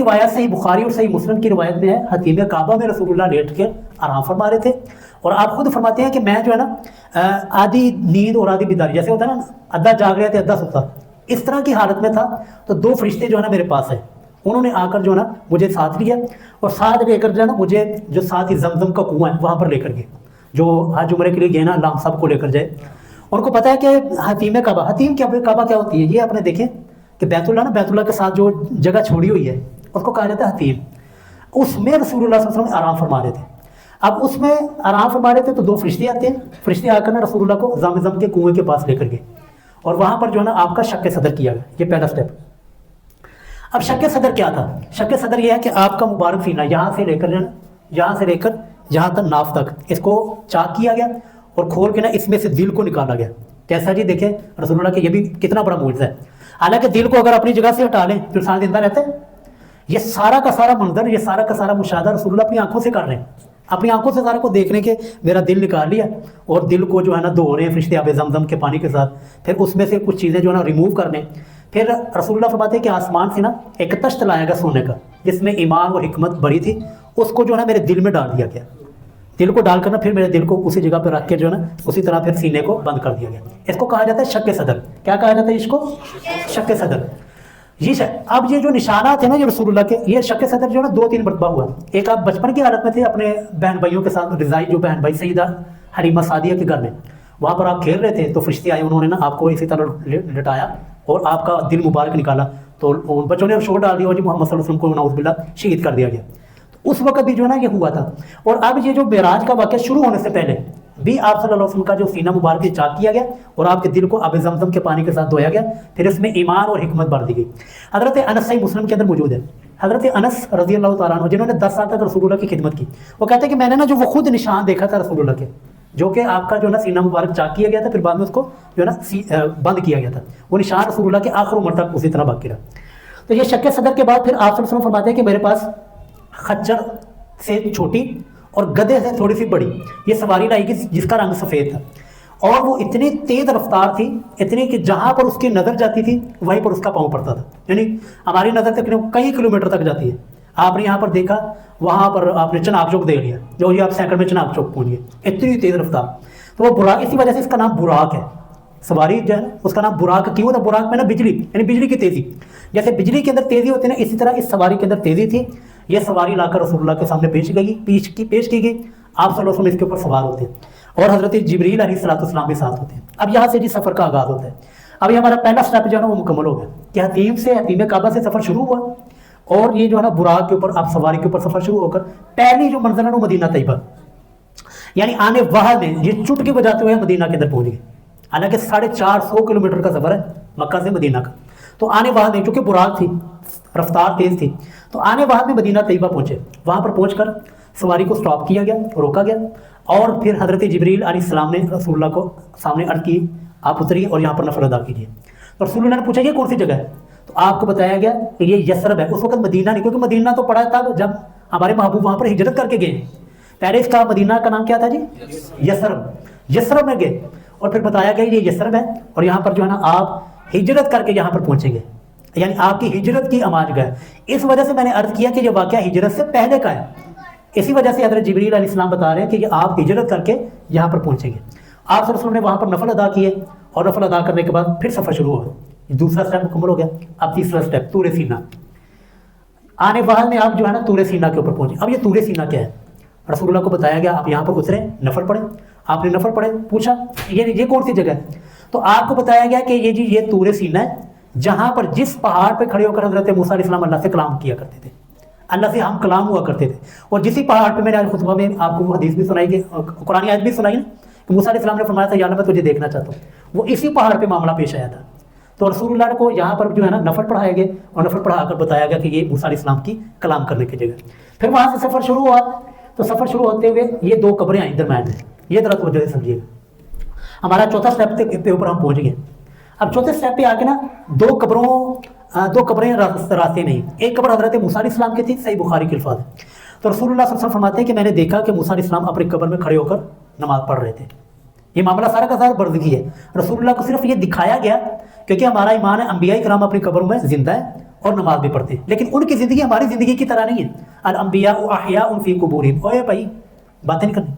روایت صحیح بخاری اور صحیح مسلم کی روایت میں ہے حتیم کعبہ میں رسول اللہ لیٹ کے آرام فرما رہے تھے، اور آپ خود فرماتے ہیں کہ میں جو ہے نا آدھی نیند اور آدھی بیداری، جیسے ہوتا ہے نا آدھا جاگ رہے تھے آدھا سوتا، اس طرح کی حالت میں تھا. تو دو فرشتے جو ہے نا میرے پاس ہیں، انہوں نے آ کر جو ہے نا مجھے ساتھ لیا اور ساتھ لے کر جو ہے نا مجھے جو ساتھ ہی زمزم کا کنواں ہے وہاں پر لے کر گئے، جو حج عمرے کے لیے گئے نا اللہ ہم سب کو لے کر جائے. ان کو پتا ہے کہ حتیم کعبہ، حتیم کعبہ کیا ہوتی ہے، یہ آپ نے دیکھیں کہ بیت اللہ نا، بیت اللہ کے ساتھ جو جگہ چھوڑی ہوئی ہے اس کو کہا جاتا ہے حتیم. اس میں رسول اللہ صلی اللہ علیہ وسلم آرام فرما رہے تھے. اب اس میں آرام فرما رہے تھے تو دو فرشتے آتے ہیں، فرشتے آ کر نا رسول اللہ کو زمزم کے کنویں کے پاس لے کر گئے اور وہاں پر جو ہے نا آپ کا شق صدر کیا گیا. یہ پہلا سٹیپ. اب شق صدر کیا تھا؟ شق صدر یہ ہے کہ آپ کا مبارک سینہ یہاں سے لے کر جہاں تک ناف تک اس کو چاک کیا گیا اور کھول کے نا اس میں سے دل کو نکالا گیا. کیسا جی؟ دیکھیں رسول اللہ کے یہ بھی کتنا بڑا معجزہ ہے. حالانکہ دل کو اگر اپنی جگہ سے ہٹا لیں تو انسان زندہ رہتا ہے. یہ سارا کا سارا منظر، یہ سارا کا سارا مشاہدہ رسول اللہ اپنی آنکھوں سے کر رہے ہیں، اپنی آنکھوں سے سارا کو دیکھ رہے ہیں کہ میرا دل نکال لیا اور دل کو جو ہے نا دھو رہے ہیں فرشتے آب زمزم کے پانی کے ساتھ، پھر اس میں سے کچھ چیزیں جو ہے نا ریموو کر رہے ہیں. پھر رسول اللہ فرماتے ہیں کہ آسمان سے نا ایک تشت لایا گیا سونے کا جس میں ایمان اور حکمت بڑی تھی، اس کو جو ہے نا میرے دل میں ڈال دیا گیا. دل کو ڈال کر نا پھر میرے دل کو اسی جگہ پہ رکھ کے جو ہے نا اسی طرح پھر سینے کو بند کر دیا گیا. اس کو کہا جاتا ہے شق صدر. کیا کہا جاتا ہے اس کو؟ شق صدر. اب یہ جو نشانات ہیں نا یہ رسول اللہ کے، یہ شق صدر جو ہے نا 2-3 مرتبہ ہوا. ایک آپ بچپن کی حالت میں تھے اپنے بہن بھائیوں کے ساتھ، رضائی جو بہن بھائی سیدہ حلیمہ سعدیہ کے گھر میں، وہاں پر آپ کھیل رہے تھے تو فرشتے آئے، انہوں نے نا آپ کو اسی طرح لٹایا اور آپ کا دل مبارک نکالا تو ان بچوں نے شور ڈال دیا اور جی محمد صلی اللہ علیہ وسلم کو نعوذ باللہ شہید کر دیا گیا. اس وقت بھی جو ہے نا یہ ہوا تھا. اور اب یہ جو معراج کا واقعہ شروع ہونے سے پہلے بھی آپ صلی اللہ علیہ وسلم کا جو سینہ مبارک چاک کیا گیا اور آپ کے دل کو آب زمزم کے پانی کے ساتھ دھویا گیا، پھر اس میں ایمان اور حکمت بڑھ دی گئی. حضرت انس صحیح مسلم کے اندر موجود ہے، حضرت انس رضی اللہ تعالیٰ عنہ جنہوں نے 10 سال تک رسول اللہ کی خدمت کی، وہ کہتے ہیں کہ میں نے نا جو وہ خود نشان دیکھا تھا رسول اللہ کے، جو کہ آپ کا جو ہے نا سینہ مبارک چاک کیا گیا تھا، پھر بعد میں اس کو جو ہے نا بند کیا گیا تھا، وہ نشان رسول اللہ کے آخر عمر تک اسی طرح باقی رہا. تو یہ شق صدر کے بعد پھر آپ صلی اللہ علیہ وسلم فرماتے ہیں کہ میرے پاس خچر سے چھوٹی اور گدھے سے تھوڑی سی بڑی یہ سواری لائی گئی جس کا رنگ سفید تھا، اور وہ اتنی تیز رفتار تھی، اتنی کہ جہاں پر اس کی نظر جاتی تھی وہیں پر اس کا پاؤں پڑتا تھا. یعنی ہماری نظر تقریباً کئی کلومیٹر تک جاتی ہے. آپ نے یہاں پر دیکھا، وہاں پر آپ نے چناب چوک دیکھ لیا، جو یہ آپ سیکنڈ میں چناب چوک پہنچ گئے، اتنی تیز رفتار. تو وہ براق، اسی وجہ سے اس کا نام براق ہے. سواری جو ہے نا اس کا نام براق کیوں تھا؟ براق میں نا بجلی، یعنی بجلی کی تیزی، جیسے بجلی کے اندر تیزی ہوتی ہے نا اسی طرح اس سواری کے اندر تیزی تھی. یہ سواری لا کر رسول اللہ کے سامنے پیش کی گئی. آپ صلی اللہ علیہ وسلم اس کے اوپر سوار ہوتے ہیں اور حضرت جبریل علیہ السلام بھی ساتھ ہوتے ہیں. اب یہاں سے جی سفر کا آغاز ہوتا ہے. اب یہ ہمارا پہلا سٹیپ جو ہے نا وہ مکمل ہو گیا کہ حتیم کعبہ سے سفر شروع ہوا، اور یہ جو ہے نا براق کے اوپر آپ سواری کے اوپر سفر شروع ہو کر پہلی جو منزل ہے وہ مدینہ طیبہ، یعنی آنے وہاں میں یہ چٹکی بجاتے ہوئے مدینہ کے اندر پہنچ گئے. حالانکہ 450 کلومیٹر کا سفر ہے مکہ سے مدینہ کا. تو آنے وہاں میں چونکہ براق تھی، رفتار تیز تھی، تو آنے وہاں میں مدینہ طیبہ پہنچے. وہاں پر پہنچ کر سواری کو سٹاپ کیا گیا، روکا گیا، اور پھر حضرت جبریل علیہ السلام نے رسول اللہ کو سامنے عرض کی آپ اتریے اور یہاں پر نفل ادا کیجیے. تو رسول اللہ نے پوچھا یہ کون سی جگہ ہے؟ تو آپ کو بتایا گیا کہ یہ یثرب ہے. اس وقت مدینہ نہیں، کیونکہ مدینہ تو پڑا تھا جب ہمارے محبوب وہاں پر ہجرت کر کے گئے. پہلے اس کا مدینہ کا نام کیا تھا جی؟ یثرب میں گئے، اور پھر بتایا گیا یہ یثرب ہے اور یہاں پر جو ہے نا آپ ہجرت کر کے یہاں پر پہنچیں گے، یعنی آپ کی ہجرت کی آماج گئے. اس وجہ سے میں نے عرض کیا کہ یہ واقعہ ہجرت سے پہلے کا ہے. اسی وجہ سے حضرت جبریل علیہ السلام بتا رہے ہیں کہ یہ آپ ہجرت کر کے یہاں پر پہنچیں گے. آپ صلی اللہ علیہ وسلم نے وہاں پر نفل ادا کیے اور نفل ادا کرنے کے بعد پھر سفر شروع ہوا. دوسرا سٹیپ مکمل ہو گیا. اب تیسرا سٹیپ طور سینہ. آنے وہاں میں آپ جو ہے نا طور سینہ کے اوپر پہنچے. اب یہ طور سینہ کیا ہے؟ رسول اللہ کو بتایا گیا آپ یہاں پر اترے، نفل پڑھیں. آپ نے نفل پڑھے، پوچھا یہ کون سی جگہ ہے؟ تو آپ کو بتایا گیا کہ یہ طور سینہ ہے جہاں پر جس پہاڑ پہ کھڑے ہو کر حضرت موسیٰ علیہ السلام اللہ سے کلام کیا کرتے تھے، اللہ سے ہم کلام ہوا کرتے تھے. اور جسی پہاڑ پہ میں نے آج خطبہ میں آپ کو وہ حدیث بھی سنائی، کہ قرآن آیت بھی سنائی نا کہ موسیٰ علیہ السلام نے فرمایا تھا یا اللہ میں تجھے دیکھنا چاہتا ہوں. وہ اسی پہاڑ پہ معاملہ پیش آیا تھا. تو رسول اللہ کو یہاں پر جو ہے نا نفل پڑھائے گئے اور نفل پڑھا کر بتایا گیا کہ یہ موسیٰ علیہ السلام کی کلام کرنے کی جگہ. پھر وہاں سے سفر شروع ہوا. تو سفر شروع ہوتے ہوئے یہ 2 قبریں آئیں درمیان میں. یہ ذرا توجہ سے سمجھیے گا. ہمارا چوتھا سٹیپ پہ اوپر ہم پہنچ گئے. اب چوتھے سٹیپ پہ آ کے نا 2 قبریں راستے نہیں. ایک قبر حضرت موسیٰ علیہ السلام کی تھی، صحیح بخاری کے الفاظ ہے. تو رسول اللہ صلی اللہ علیہ وسلم فرماتے ہیں کہ میں نے دیکھا کہ موسیٰ علیہ السلام اپنی قبر میں کھڑے ہو کر نماز پڑھ رہے تھے. یہ معاملہ سارا کا سارا بردگی ہے. رسول اللہ کو صرف یہ دکھایا گیا کیونکہ ہمارا ایمان ہے انبیاء کرام اپنی قبروں میں زندہ ہے اور نماز بھی پڑھتے ہیں، لیکن ان کی زندگی ہماری زندگی کی طرح نہیں ہے. الانبیاء احیاء فی قبورہم، اوے بھائی باتیں نہیں کرنی.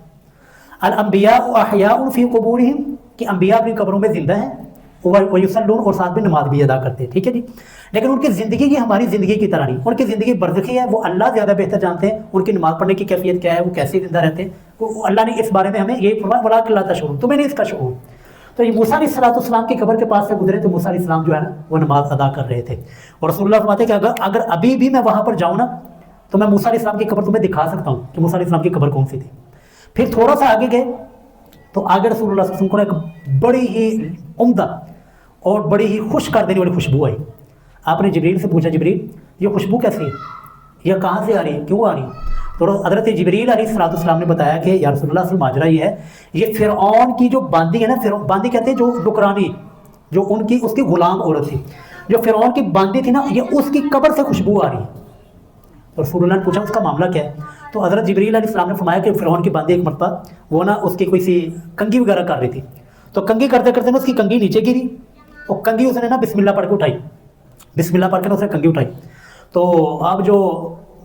الانبیاء احیاء فی قبورہم کہ انبیاء اپنی قبروں میں زندہ ہیں، ویصلون اور ساتھ میں نماز بھی ادا کرتے ہیں. ٹھیک ہے جی، لیکن ان کی زندگی یہ ہماری زندگی کی طرح نہیں. ان کی زندگی برزخی ہے، وہ اللہ زیادہ بہتر جانتے ہیں ان کی نماز پڑھنے کی کیفیت کیا ہے، وہ کیسے زندہ رہتے ہیں. اللہ نے اس بارے میں ہمیں یہ فرمایا وَلَٰكِن لَا تَشْعُرُونَ، تمہیں نہیں اس کا شعور. تو یہ موسیٰ علیہ السلام کی قبر کے پاس سے گزرے تو موسیٰ علیہ السلام جو ہے نا وہ نماز ادا کر رہے تھے. اور رسول اللہ فرماتے ہیں کہ اگر ابھی بھی میں وہاں پر جاؤں نا تو میں موسیٰ علیہ السلام کی قبر تمہیں دکھا سکتا ہوں کہ موسیٰ علیہ السلام کی قبر کون سی تھی. پھر تھوڑا سا آگے گئے تو آگے رسول اللہ صلی اللہ علیہ وسلم کو ایک بڑی ہی عمدہ اور بڑی ہی خوش کر دینے والی خوشبو آئی. آپ نے جبریل سے پوچھا جبریل یہ خوشبو کیسی ہے، یہ کہاں سے آ رہی ہے، کیوں آ رہی ہے؟ تو حضرت جبریل علیہ السلام نے بتایا کہ یا رسول اللہ صلی اللہ علیہ وسلم ماجرا یہ ہے، یہ فرعون کی جو باندی ہے نا، باندی کہتے ہیں جو نکرانی، جو ان کی اس کی غلام عورت تھی، جو فرعون کی باندی تھی نا، یہ اس کی قبر سے خوشبو آ رہی ہے. تو رسول اللہ نے پوچھا اس کا معاملہ کیا ہے؟ تو حضرت جبریل علیہ السلام نے فرمایا کہ فرعون کی باندی ایک مرتبہ وہ نا اس کی کوئی سی کنگھی وغیرہ کر رہی تھی، تو کنگھی کرتے کرتے نا اس کی کنگھی نیچے گری اور کنگھی اس نے نا بسم اللہ پڑھ کے اٹھائی، بسم اللہ پڑھ کے اس نے کنگھی اٹھائی. تو اب جو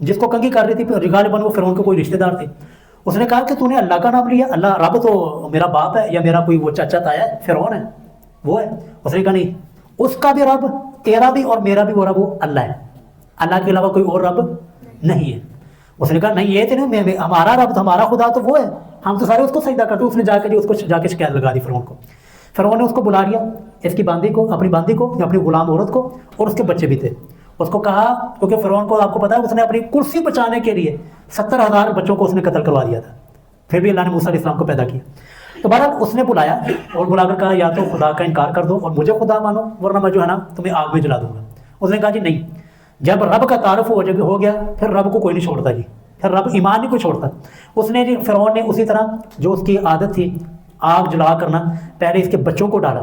جس کو کنگھی کر رہی تھی غالباً وہ فرعون کے کوئی رشتہ دار تھے، اس نے کہا کہ تو نے اللہ کا نام لیا، اللہ رب تو میرا باپ ہے یا میرا کوئی وہ چاچا تایا ہے، فرعون ہے وہ ہے. اس نے کہا نہیں، اس کا بھی رب، تیرا بھی اور میرا بھی وہ رب وہ اللہ ہے، اللہ کے علاوہ کوئی اور رب نہیں ہے. اس نے کہا نہیں یہ تو نہیں، ہمارا رب تو ہمارا خدا تو وہ ہے، ہم تو سارے اس کو سجدہ کرتے. اس نے جا کے اس کو جا کے شکایت لگا دی فرعون کو. فرعون نے اس کو بلا لیا، اس کی باندی کو، اپنی باندی کو، اپنی غلام عورت کو، اور اس کے بچے بھی تھے. اس کو کہا، کیونکہ فرعون کو آپ کو پتا ہے اس نے اپنی کرسی بچانے کے لیے 70,000 بچوں کو اس نے قتل کروا دیا تھا، پھر بھی اللہ نے موسیٰ علیہ السلام کو پیدا کیا. تو بہرحال اس نے بلایا اور بلا کر کہا یا تو خدا کا انکار کر دو اور مجھے خدا مانو ورنہ میں جو ہے نا تمہیں آگ میں جلا دوں گا. اس نے کہا جی نہیں، جب رب کا تعارف ہو گیا پھر رب کو کوئی نہیں چھوڑتا جی، پھر رب ایمان نہیں کوئی چھوڑتا. اس نے جی فرعون نے اسی طرح جو اس کی عادت تھی آگ جلا کرنا، پہلے اس کے بچوں کو ڈالا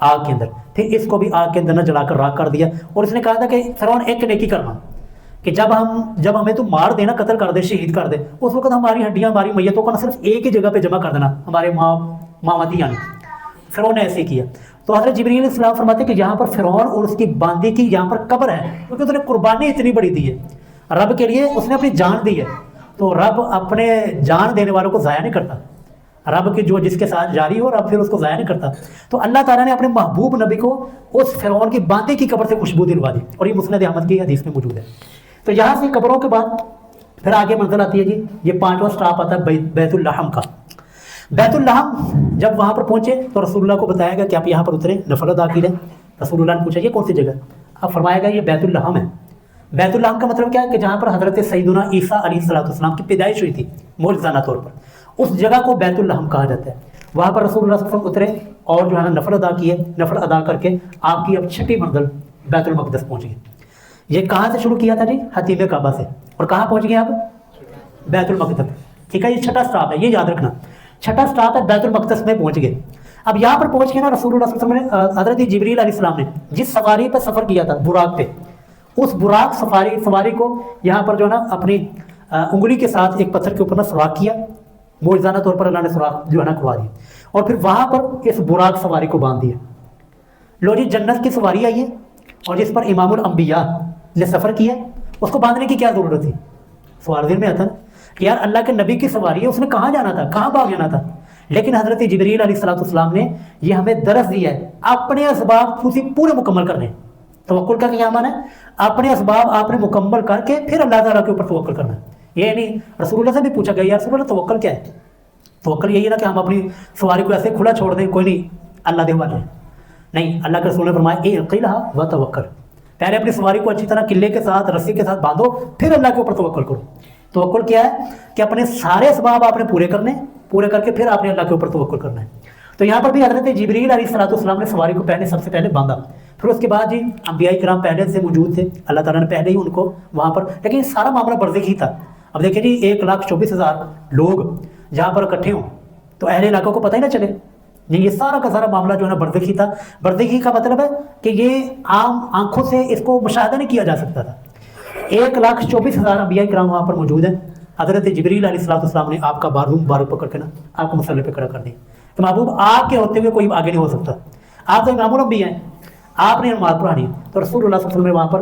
آگ کے اندر، پھر اس کو بھی آگ کے اندر نہ جلا کر راکھ کر دیا. اور اس نے کہا تھا کہ فرعون ایک نیکی کرنا کہ جب ہمیں تو مار دینا، قتل کر دے، شہید کر دے، اس وقت ہماری ہڈیاں، ہماری میتوں کو نہ صرف ایک ہی جگہ پہ جمع کر دینا، ہمارے مامتی یعنی. فرعون نے ایسے کیا. تو حضرت جبریل علیہ السلام فرماتے ہیں کہ یہاں پر فرعون اور اس کی باندی کی یہاں پر قبر ہے، کیونکہ اس نے قربانی اتنی بڑی دی ہے رب کے لیے، اس نے اپنی جان دی ہے. تو رب اپنے جان دینے والوں کو ضائع نہیں کرتا، رب کی جو جس کے ساتھ جاری ہو رب پھر اس کو ضائع نہیں کرتا. تو اللہ تعالیٰ نے اپنے محبوب نبی کو اس فرعون کی باندی کی قبر سے خوشبو دلوا دی، اور یہ مسند احمد کی حدیث میں موجود ہے. تو یہاں سے قبروں کے بعد پھر آگے منزل آتی ہے جی، یہ 5واں سٹاپ آتا ہے بیت اللحم کا. بیت اللحم جب وہاں پر پہنچے تو رسول اللہ کو بتایا گیا کہ آپ یہاں پر اتریں، نفل ادا کیجیے. رسول اللہ نے پوچھا یہ کون سی جگہ؟ اب فرمایا گیا یہ بیت اللحم ہے. بیت اللحم کا مطلب کیا ہے کہ جہاں پر حضرت سیدنا عیسیٰ علیہ السلام کی پیدائش ہوئی تھی معجزانہ طور پر، اس جگہ کو بیت اللحم کہا جاتا ہے. وہاں پر رسول اللہ صلی اللہ علیہ وسلم اترے اور جو ہے نا نفل ادا کیے. نفل ادا کر کے آپ کی اب 6ٹی منزل بیت المقدس پہنچ گئی. یہ کہاں سے شروع کیا تھا جی؟ حتیم کعبہ سے، اور کہاں پہنچ گئے آپ؟ بیت المقدس. ٹھیک ہے، یہ 6ٹا سٹاپ ہے، یہ یاد رکھنا. 6ٹا سٹاپ ہے، بیت المقدس میں پہنچ گئے. اب یہاں پر پہنچ گئے نا، رسول اللہ صلی اللہ علیہ وسلم نے حضرت جبریل علیہ السلام نے جس سواری پہ سفر کیا تھا براق پہ، اس براق سواری کو یہاں پر جو ہے نا اپنی انگلی کے ساتھ ایک پتھر کے اوپر نا سوراخ کیا، معجزانہ طور پر اللہ نے سوراخ جو ہے نا کروا دیا، اور پھر وہاں پر اس براق سواری کو باندھ دیا. لو جی جنت کی سواری آئی ہے اور جس پر امام الانبیاء نے سفر کیا، اس کو باندھنے کی کیا ضرورت تھی؟ سوال دل میں آتا نا کہ یار اللہ کے نبی کی سواری ہے، اس نے کہاں جانا تھا، کہاں بھاگ جانا تھا. لیکن حضرت جبریل علیہ السلام نے یہ ہمیں درس دیا ہے اپنے اسباب پورے مکمل کرنے. توکل کا کیا معنی ہے؟ اپنے اسباب آپ نے مکمل کر کے پھر اللہ تعالیٰ کے اوپر توکل کرنا. یہ نہیں رسول اللہ سے بھی پوچھا گیا یا رسول اللہ توکل کیا ہے؟ توکل یہی ہے نا کہ ہم اپنی سواری کو ایسے کھلا چھوڑ دیں، کوئی نہیں اللہ دے والے نہیں. اللہ کے رسول نے فرمایا اعقلها وتوکل، پہلے اپنی سواری کو اچھی طرح قلعے کے ساتھ رسی کے ساتھ باندھو پھر اللہ کے اوپر توکل کرو. توکل کیا ہے کہ اپنے سارے اسباب آپ نے پورے کر کے پھر آپ نے اللہ کے اوپر توکل کرنا ہے. تو یہاں پر بھی حضرت جبریل علیہ السلام نے سواری کو سب سے پہلے باندھا. پھر اس کے بعد جی انبیاء کرام پہلے سے موجود تھے، اللہ تعالیٰ نے پہلے ہی ان کو وہاں پر، لیکن سارا معاملہ برزخی تھا. اب دیکھیں جی 1,24,000 لوگ جہاں پر اکٹھے ہوں تو اہل علاقوں کو پتہ ہی نہ چلے. یہ سارا کا سارا معاملہ جو ہے نا برزخی تھا. برزخی کا مطلب ہے کہ یہ عام آنکھوں سے اس کو مشاہدہ نہیں کیا جا سکتا تھا. 1,24,000 انبیاء کرام وہاں پر موجود ہیں. حضرت جبریل علیہ السلام نے آپ کا باروں مبارک پکڑ کے نا آپ کو مسئلے پہ کھڑا کر دیا کہ محبوب آپ کے ہوتے ہوئے کوئی آگے نہیں ہو سکتا، آپ تو امام الانبیاء ہیں، آپ نے نماز پڑھانی ہے. تو رسول اللہ صلی اللہ علیہ وسلم نے وہاں پر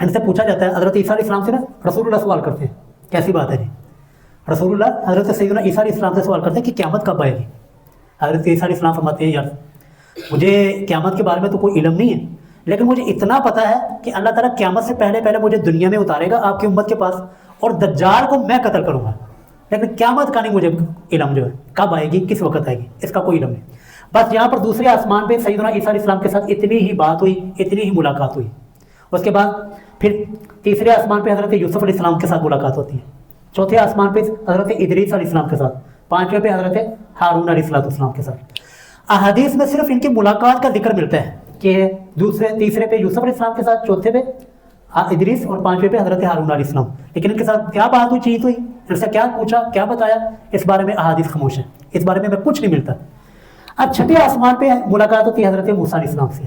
ان سے پوچھا جاتا ہے حضرت عیسیٰ علیہ السلام سے نا رسول اللہ سوال کرتے ہیں کیسی بات ہے جی، رسول اللہ حضرت سیدنا عیسیٰ علیہ السلام سے سوال کرتے ہیں کہ قیامت کب آئے گی؟ حضرت عیسیٰ علیہ السلام فرماتے ہیں یار مجھے قیامت کے بارے میں تو کوئی علم نہیں ہے، لیکن مجھے اتنا پتہ ہے کہ اللہ تعالیٰ قیامت سے پہلے مجھے دنیا میں اتارے گا آپ کی امت کے پاس، اور دجال کو میں قتل کروں گا، لیکن قیامت کا نہیں مجھے علم جو ہے کب آئے گی کس وقت آئے گی اس کا کوئی علم نہیں۔ بس یہاں پر دوسرے آسمان پہ سیدنا عیسیٰ علیہ السلام کے ساتھ اتنی ہی بات ہوئی، اتنی ہی ملاقات ہوئی۔ اس کے بعد پھر تیسرے آسمان پہ حضرت یوسف علیہ السلام کے ساتھ ملاقات ہوتی ہے، چوتھے آسمان پہ حضرت ادریس علیہ السلام کے ساتھ، پانچویں پہ حضرت ہارون علیہ السلام کے ساتھ۔ احادیث میں صرف ان کی ملاقات کا ذکر ملتا ہے کہ تیسرے پہ یوسف علیہ السلام کے ساتھ، چوتھے پہ ادریس اور پانچویں پہ حضرت ہارون علیہ السلام، لیکن ان کے ساتھ کیا بات ہوئی، چیت ہوئی، ان سے کیا پوچھا، کیا بتایا، اس بارے میں احادیث خاموش ہے، اس بارے میں کچھ نہیں ملتا۔ اب چھٹے آسمان پہ ملاقات ہوتی ہے حضرت موسیٰ علیہ السلام سے،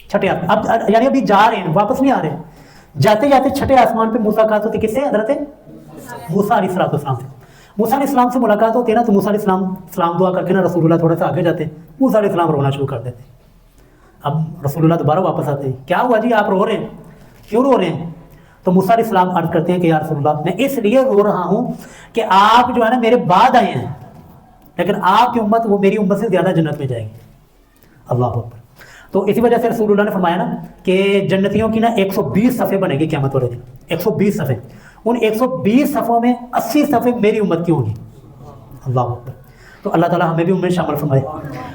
چھٹے آسمان اب یعنی ابھی جا رہے ہیں واپس نہیں آ رہے، جاتے جاتے چھٹے آسمان پہ ملاقات ہوتی ہے کس سے؟ حضرت موسیٰ علیہ السلام سے۔ موسیٰ علیہ السلام سے ملاقات ہوتی ہے نا تو موسیٰ علیہ السلام سلام دعا کر کے نا رسول اللہ تھوڑا سا آگے جاتے ہیں، موسیٰ علیہ السلام رونا شروع کر دیتے ہیں۔ اب رسول اللہ دوبارہ واپس آتے ہیں، کیا ہوا جی آپ رو رہے ہیں، کیوں رو رہے ہیں؟ تو موسیٰ علیہ السلام عرض کرتے ہیں کہ یا رسول اللہ میں اس لیے رو رہا ہوں کہ آپ جو ہے نا میرے بعد آئے ہیں، لیکن آپ کی امت وہ میری امت سے زیادہ جنت میں جائے گی۔ اللہ اکبر۔ تو اسی وجہ سے رسول اللہ نے فرمایا نا کہ جنتیوں کی نا 120 صفحے بنے گی قیامت والے دن، 120 صفحے، ان 120 صفوں میں 80 صفحے میری امت کی ہوں گی۔ اللہ اکبر۔ تو اللہ تعالیٰ ہمیں بھی ان میں شامل فرمائے۔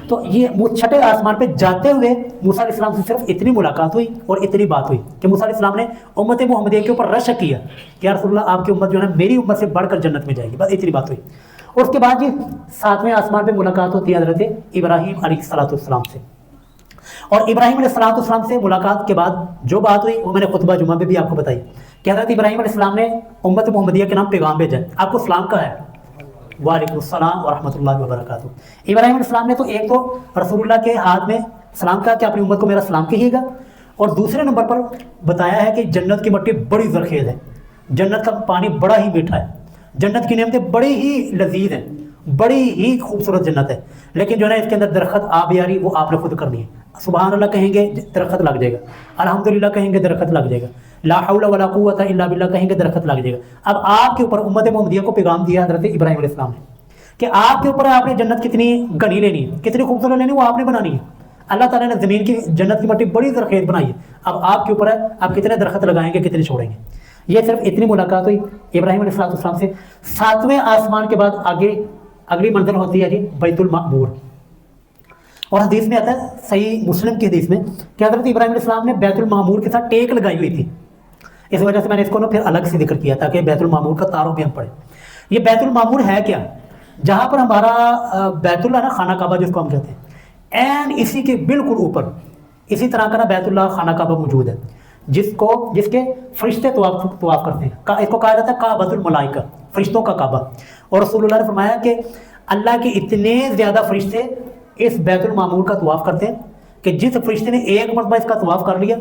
تو یہ وہ چھٹے آسمان پہ جاتے ہوئے موسیٰ علیہ السلام سے صرف اتنی ملاقات ہوئی اور اتنی بات ہوئی کہ موسیٰ علیہ السلام نے امت محمدیہ کے اوپر رشک کیا کہ یا رسول اللہ آپ کی امت جو ہے نا میری امت سے بڑھ کر جنت میں جائے گی، بس اتنی بات ہوئی۔ اور اس کے بعد جی 7ویں آسمان پہ ملاقات ہوتی ہے حضرت ابراہیم علیہ السلام سے، اور ابراہیم علیہ السلام سے ملاقات کے بعد جو بات ہوئی وہ میں نے خطبہ جمعہ میں بھی آپ کو بتائی کہ حضرت ابراہیم علیہ السلام نے امت محمدیہ کے نام پیغام بھیجا، آپ کو سلام کا ہے، وعلیکم السلام ورحمۃ اللہ وبرکاتہ۔ ابراہیم علیہ السلام نے تو ایک تو رسول اللہ کے ہاتھ میں سلام کہا کہ اپنی امت کو میرا سلام کہیے گا، اور دوسرے نمبر پر بتایا ہے کہ جنت کی مٹی بڑی زرخیز ہے، جنت کا پانی بڑا ہی میٹھا ہے، جنت کی نعمتیں بڑی ہی لذیذ ہیں، بڑی ہی خوبصورت جنت ہے، لیکن جو ہے نا اس کے اندر درخت آبیاری وہ آپ نے خود کرنی ہے۔ سبحان اللہ کہیں گے درخت لگ جائے گا، الحمدللہ کہیں گے درخت لگ جائے گا، لا حول ولا قوت الا باللہ کہیں گے درخت لگ جائے گا۔ اب آپ کے اوپر امت محمدیہ کو پیغام دیا حضرت ابراہیم علیہ السلام نے کہ آپ کے اوپر آپ نے جنت کتنی گھنی لینی ہے، کتنی خوبصورت لینی ہے، وہ آپ نے بنانی ہے۔ اللہ تعالیٰ نے زمین کی جنت کی مٹی بڑی زرخیز بنائی ہے، اب آپ کے اوپر ہے آپ کتنے درخت لگائیں گے، کتنے چھوڑیں گے۔ یہ صرف اتنی ملاقات ہوئی ابراہیم علیہ السلام سے۔ 7ویں آسمان کے بعد آگے اگلی منزل ہوتی ہے جی بیت المعمور، اور حدیث میں آتا ہے صحیح مسلم کی حدیث میں کہ حضرت ابراہیم علیہ السلام نے بیت المعمور کے ساتھ ٹیک لگائی ہوئی تھی، اس وجہ سے میں نے اس کو نا پھر الگ سے ذکر کیا تاکہ بیت المعمور کا تعارف بھی ہم پڑھیں۔ یہ بیت المعمور ہے کیا؟ جہاں پر ہمارا بیت اللہ نا خانہ کعبہ جس کو ہم کہتے ہیں، این اسی کے بالکل اوپر اسی طرح کا نا بیت اللہ خانہ کعبہ موجود ہے، جس کے فرشتے طواف کرتے ہیں، اس کو کہا جاتا ہے کعبۃ الملائکہ، فرشتوں کا کعبہ۔ اور رسول اللہ نے فرمایا کہ اللہ کے اتنے زیادہ فرشتے اس بیت المعمور کا طواف کرتے ہیں کہ جس فرشتے نے ایک مرتبہ اس کا طواف کر لیا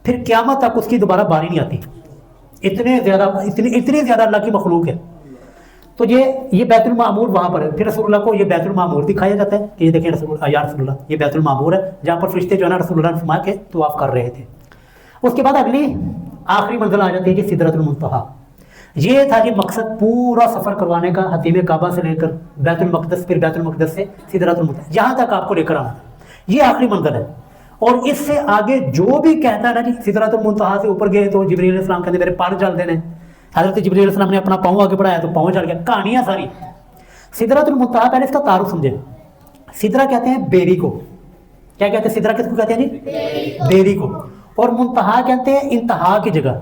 پھر قیامت تک اس کی دوبارہ باری نہیں آتی، اتنی زیادہ اللہ کی مخلوق ہے۔ تو یہ بیت المعمور وہاں پر ہے۔ پھر رسول اللہ کو یہ بیت المعمور دکھایا جاتا ہے کہ یہ دیکھیں یا رسول اللہ یہ بیت المعمور ہے جہاں پر فرشتے جو ہے نا رسول اللہ نے فرمایا کہ طواف کر رہے تھے۔ اس کے بعد اگلی آخری منزل آ جاتی ہے کہ سدرۃ المنتہا۔ یہ تھا جی مقصد پورا سفر کروانے کا، حتیم کعبہ سے لے کر بیت المقدس، پھر بیت المقدس سے سدرۃ المنتہا، یہاں تک آپ کو لے کر آنا، یہ آخری منزل ہے۔ اور اس سے آگے جو بھی کہتا ہے نا جی سدرۃ المنتہا سے اوپر گئے تو جبریل علیہ السلام کہتے میرے پار جل دینے، حضرت جبریل علیہ السلام نے اپنا پاؤں آگے بڑھایا تو پاؤں جل گیا، کہانیاں ساری۔ سدرۃ المنتہا پہلے اس کا تعارف سمجھے، سدرہ کہتے ہیں بیری کو، کیا کہتے ہیں سدرہ کس کو کہتے ہیں جی؟ بیری کو، اور منتہا کہتے ہیں انتہا کی جگہ۔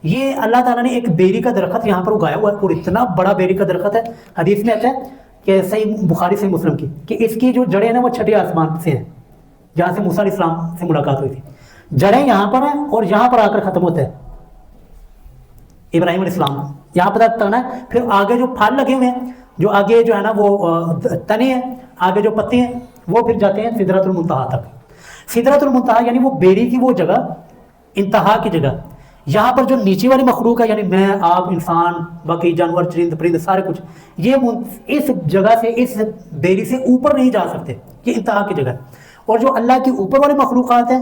یہ اللہ تعالیٰ نے ایک بیری کا درخت یہاں پر اگایا ہوا ہے، اور اتنا بڑا بیری کا درخت ہے، حدیث میں آتا ہے کہ صحیح بخاری صحیح مسلم کی کہ اس کی جو جڑیں ہیں نا وہ چھٹے آسمان سے ہیں، جہاں سے موسیٰ علیہ السلام سے ملاقات ہوئی تھی، جڑیں یہاں پر ہیں اور یہاں پر آ کر ختم ہوتا ہے ابراہیم علیہ السلام یہاں پر تنا ہے، پھر آگے جو پھل لگے ہوئے ہیں، جو آگے جو ہے نا وہ تنے ہیں، آگے جو پتے ہیں وہ پھر جاتے ہیں سدرۃ المنتہا تک۔ سدرۃ المنتہا یعنی وہ بیری کی وہ جگہ، انتہا کی جگہ، یہاں پر جو نیچے والی مخلوق ہے یعنی میں آپ انسان باقی جانور چرند پرند سارے کچھ، یہ اس جگہ سے اس بیری سے اوپر نہیں جا سکتے، یہ انتہا کی جگہ ہے۔ اور جو اللہ کی اوپر والی مخلوقات ہیں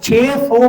600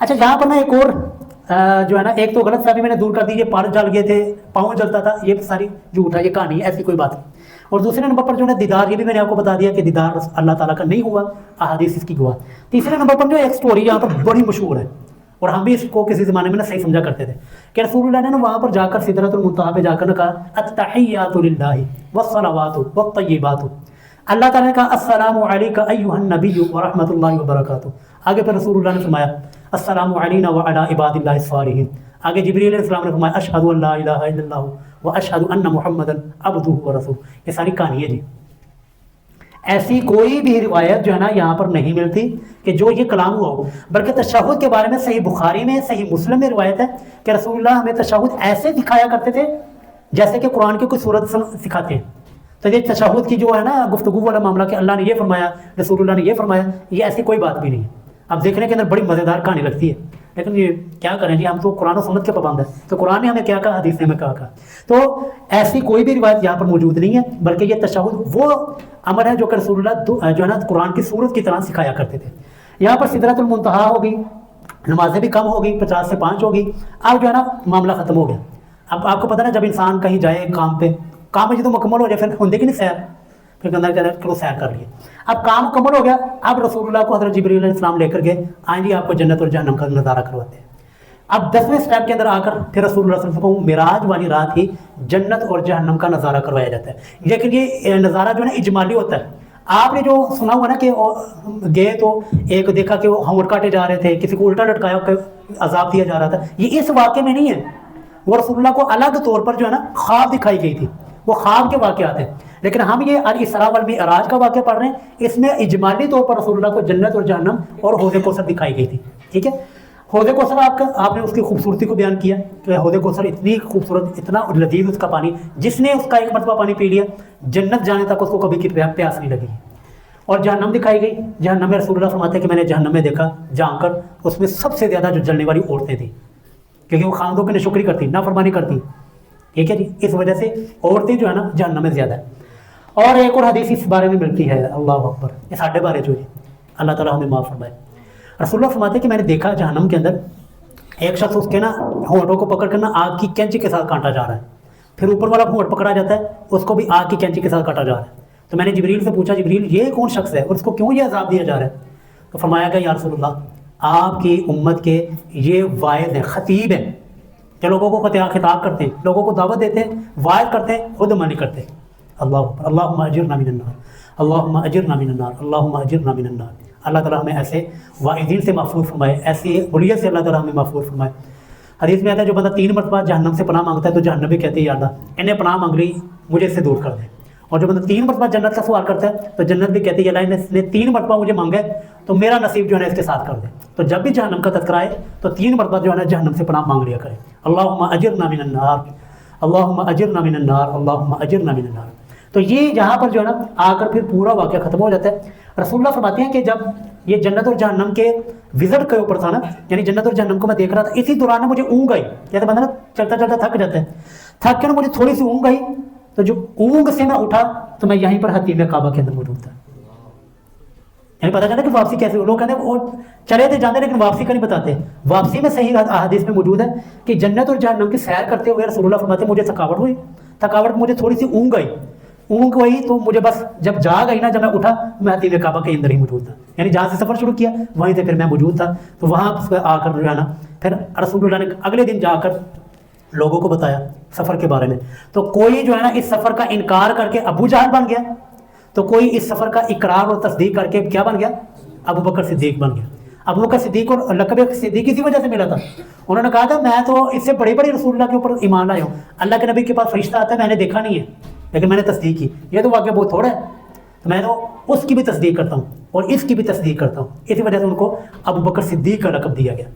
اچھا یہاں پر میں ایک اور جو ہے نا ایک تو غلط فہمی میں نے دور کر دی، یہ پر جل گئے تھے، پاؤں جلتا تھا، یہ ساری جھوٹ ہے، یہ کہانی ہے، ایسی کوئی بات نہیں۔ اور دوسرے نمبر پر جو ہے دیدار، یہ بھی میں نے آپ کو بتا دیا کہ دیدار اللہ تعالیٰ کا نہیں ہوا، احادیث اس کی گواہ۔ تیسرے نمبر پر جو ایک سٹوری یہاں پر بڑی مشہور ہے، اور ہم بھی اس کو کسی زمانے میں صحیح سمجھا کرتے تھے کہ رسول اللہ نے وہاں پر جا کر سدرۃ المنتہا پہ جا کر کہا التحیات للہ والصلوات والطیبات، اللہ تعالیٰ نے کہا السلام علیک ایھا النبی ورحمۃ اللہ وبرکاتہ، آگے پھر رسول اللہ نے فرمایا السلام علینا وعلی عباد اللہ الصالحین، آگے جبریل علیہ السلام نے فرمایا اشہد ان لا الہ الا اللہ واشہد ان محمدا عبدہ ورسولہ۔ یہ ساری کہانی ہے جی، ایسی کوئی بھی روایت جو ہے نا یہاں پر نہیں ملتی کہ جو یہ کلام ہوا ہو، بلکہ تشہد کے بارے میں صحیح بخاری میں، صحیح مسلم میں روایت ہے کہ رسول اللہ ہمیں تشہد ایسے دکھایا کرتے تھے جیسے کہ قرآن کی کوئی صورت سکھاتے ہیں۔ تو یہ تشہد کی جو ہے نا گفتگو والا معاملہ کہ اللہ نے یہ فرمایا، رسول اللہ نے یہ فرمایا، یہ ایسی کوئی بات بھی نہیں ہے۔ اب دیکھنے کے اندر بڑی مزیدار کہانی لگتی ہے، لیکن یہ کیا کریں جی، ہم تو قرآن و سنت کے پابند ہیں، تو قرآن نے ہمیں کیا کہا، حدیث نے ہمیں کہا۔ تو ایسی کوئی بھی روایت یہاں پر موجود نہیں ہے، بلکہ یہ تشہد وہ امر ہے جو کہ رسول اللہ جو ہے نا قرآن کی صورت کی طرح سکھایا کرتے تھے۔ یہاں پر سدرۃ المنتہا ہو گئی، نمازیں بھی کم ہو گئی، 50 سے 5 ہو گئی، اب جو ہے نا معاملہ ختم ہو گیا۔ اب آپ کو پتہ نا جب انسان کہیں جائے کام پہ، کام میں جو مکمل ہو جائے پھر ہوندے کہ نہیں سیر، پھر اندر کرو سیر کر لیے، اب کام مکمل ہو گیا، اب رسول اللہ کو حضرت جبریل علیہ السلام لے کر گئے، آئیں جی آپ کو جنت اور جہنم کا نظارہ کرواتے ہیں۔ اب 10ویں سٹیپ کے اندر آ کر پھر رسول اللہ صلی اللہ علیہ وسلم کو معراج والی رات ہی جنت اور جہنم کا نظارہ کروایا جاتا ہے، لیکن یہ نظارہ جو ہے نا اجمالی ہوتا ہے۔ آپ نے جو سنا ہوا نا کہ گئے تو ایک دیکھا کہ وہ ہونٹ کاٹے جا رہے تھے، کسی کو الٹا لٹکایا عذاب دیا جا رہا تھا، یہ اس واقعے میں نہیں ہے، وہ رسول اللہ کو الگ طور پر جو ہے نا خواب دکھائی گئی تھی، وہ خواب کے واقعات ہیں۔ لیکن ہم یہ الاسراء والمعراج کا واقعہ پڑھ رہے ہیں، اس میں اجمالی طور پر رسول اللہ کو جنت اور جہنم اور حوض کوثر دکھائی گئی تھی، ٹھیک ہے۔ حوض کوثر آپ نے اس کی خوبصورتی کو بیان کیا کہ حوض کوثر اتنی خوبصورت، اتنا لذیذ اس کا پانی، جس نے اس کا ایک مرتبہ پانی پی لیا جنت جانے تک اس کو کبھی کی پیاس نہیں لگی۔ اور جہنم دکھائی گئی، جہنم میں رسول اللہ فرماتے ہیں کہ میں نے جہنم میں دیکھا جا کر اس میں سب سے زیادہ جو جلنے والی عورتیں تھیں، کیونکہ وہ خاندوں کی ناشکری کرتی، نافرمانی کرتی، ٹھیک ہے جی، اس وجہ سے عورتیں جو ہے نا جہنم میں زیادہ ہے۔ اور ایک اور حدیث اس بارے میں ملتی ہے، اللہ اکبر، یہ ساڈے بارے جو ہے، اللہ تعالیٰ ہمیں معاف فرمائے۔ رسول اللہ فرماتے ہیں کہ میں نے دیکھا جہنم کے اندر ایک شخص اس کے نا ہونٹوں کو پکڑ کر نا آگ کی کینچی کے ساتھ کاٹا جا رہا ہے، پھر اوپر والا ہونٹ پکڑا جاتا ہے، اس کو بھی آگ کی کینچی کے ساتھ کاٹا جا رہا ہے۔ تو میں نے جبریل سے پوچھا جبریل یہ کون شخص ہے اور اس کو کیوں یہ عذاب دیا جا رہا ہے؟ تو فرمایا کہ یا رسول اللہ آپ کی امت کے یہ واعظ ہیں، خطیب ہیں، کہ لوگوں کو خطاب کرتے ہیں، لوگوں کو دعوت دیتے ہیں، واعظ کرتے ہیں، خود عمل نہیں کرتے۔ اللہ اکبر، اللہم اجرنا من النار، اللہم اجرنا من النار، اللہم اجرنا من النار۔ اللہ تعالیٰ ہمیں ایسے واعظین سے محفوظ فرمائے، ایسی اولیا سے اللہ تعالیٰ ہمیں محفوظ فرمائے۔ حدیث میں آتا ہے جو بندہ 3 مرتبہ جہنم سے پناہ مانگتا ہے تو جہنم بھی کہتی ہے یا اللہ انہیں پناہ مانگ لی، مجھے اس سے دور کر دے۔ اور جو بندہ 3 مرتبہ جنت کا سوال کرتا ہے تو جنت بھی کہتی ہے اللہ اس نے 3 مرتبہ مجھے مانگا ہے تو میرا نصیب جو ہے نا اس کے ساتھ کر دے۔ تو جب بھی جہنم کا تذکرہ آئے تو 3 مرتبہ جو ہے نا جہنم سے پناہ مانگ لیا کرے، اللہم اجرنا من النار، اللہم اجرنا من النار، اللہم اجرنا من النار۔ تو یہ یہاں پر جو ہے نا آ کر پھر پورا واقعہ ختم ہو جاتا ہے۔ رسول اللہ فرماتے ہیں کہ جب یہ جنت اور جہنم کے وزٹ کے اوپر تھا نا، یعنی جنت اور جہنم کو میں دیکھ رہا تھا، اسی دوران مجھے اونگ آئی، جیسے بندہ نا چلتا چلتا تھک جاتا ہے، تھک کے نا مجھے تھوڑی سی اونگ آئی، تو جو اونگ سے میں اٹھا تو میں یہیں پر حتیم کعبہ کے اندر موجود تھا۔ یعنی پتہ چلا کہ واپسی کیسے، لوگ کہتے ہیں وہ چلے تھے جانے لیکن واپسی کا نہیں بتاتے۔ واپسی میں صحیح احادیث میں موجود ہے کہ جنت اور جہنم کی سیر کرتے ہوئے رسول اللہ فرماتے ہیں مجھے تھکاوٹ ہوئی، تھکاوٹ مجھے تھوڑی سی اونگ آئی، اونگ ہوئی تو مجھے بس جب جاگ آئی نا، جب میں اٹھا میں حتیم کعبہ کے اندر ہی موجود تھا، یعنی جہاں سے سفر شروع کیا وہیں سے پھر میں موجود تھا۔ تو وہاں آ کر جو ہے نا پھر رسول اللہ نے اگلے دن جا کر لوگوں کو بتایا سفر کے بارے میں۔ تو کوئی جو ہے نا اس سفر کا انکار کر کے ابو جہل بن گیا، تو کوئی اس سفر کا اقرار اور تصدیق کر کے کیا بن گیا، ابو بکر صدیق بن گیا۔ ابو بکر صدیق اور لقب صدیق اسی وجہ سے ملا تھا، انہوں نے کہا تھا میں تو اس سے بڑی بڑی رسول اللہ کے اوپر ایمان لایا ہوں، اللہ کے نبی کے پاس فرشتہ آتا ہے میں نے دیکھا نہیں ہے لیکن میں نے تصدیق کی، یہ تو واقعہ بہت تھوڑا ہے، تو میں تو اس کی بھی تصدیق کرتا ہوں اور اس کی بھی تصدیق کرتا ہوں، اسی وجہ سے ان کو ابو بکر صدیق کا لقب دیا گیا۔